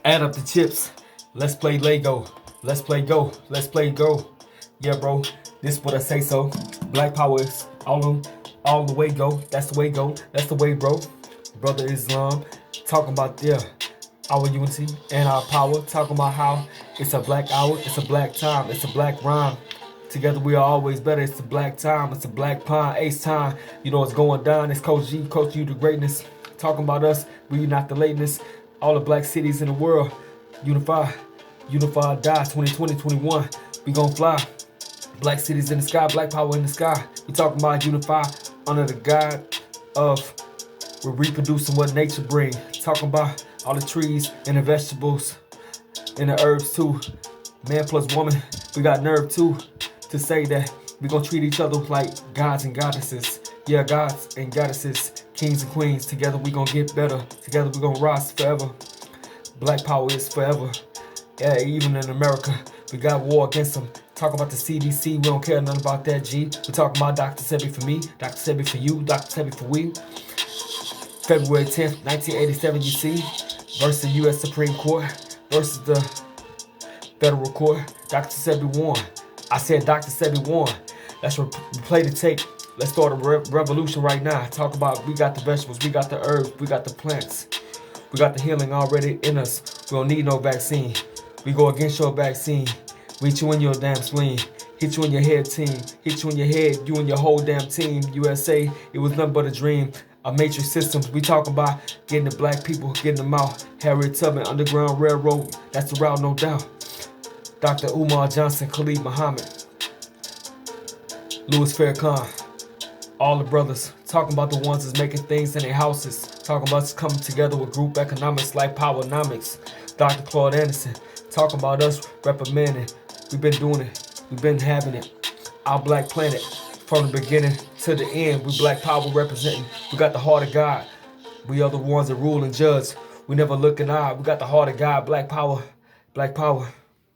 Add up the chips. Let's play Lego. Let's play Go. Let's play Go. Yeah, bro. This is what I say so. Black power is all the way go. That's the way go. That's the way, bro. Brother Islam talking about our unity and our power. Talking about how it's a black hour. It's a black time. It's a black rhyme. Together we are always better. It's a black time. It's a black pine. Ace time. You know what's going down. It's Coach G. Coach you to greatness. Talking about us. We not the lateness. All the black cities in the world. Unify. Unify die. 2020, 21. We gon' fly. Black cities in the sky. Black power in the sky. We talking about unify under the guide of we're reproducing what nature bring. Talking about all the trees and the vegetables and the herbs too. Man plus woman. We got nerve too to say that we gonna treat each other like gods and goddesses. Yeah, gods and goddesses, kings and queens. Together we gonna get better. Together we gonna rise forever. Black power is forever. Yeah, even in America, we got war against them. Talk about the CDC, we don't care nothing about that, G. We talking about Dr. Sebi for me, Dr. Sebi for you, Dr. Sebi for we. February 10th, 1987, you see, versus the U.S. Supreme Court, versus the federal court. Dr. Sebi won. I said Dr. Sebi won. Let's play the tape. Let's start a revolution right now. Talk about we got the vegetables, we got the herbs, we got the plants. We got the healing already in us. We don't need no vaccine. We go against your vaccine. We hit you in your damn spleen. Hit you in your head, team. Hit you in your head, you and your whole damn team. USA, it was nothing but a dream. A matrix systems. We talking about getting the black people, getting them out. Harriet Tubman, Underground Railroad. That's the route, no doubt. Dr. Umar Johnson, Khalid Muhammad, Louis Farrakhan. All the brothers. Talking about the ones that's making things in their houses. Talking about us coming together with group economics like Powernomics. Dr. Claude Anderson. Talking about us reprimanding. We've been doing it. We've been having it. Our black planet. From the beginning to the end. We black power representing. We got the heart of God. We are the ones that rule and judge. We never look in eye. We got the heart of God. Black power. Black power.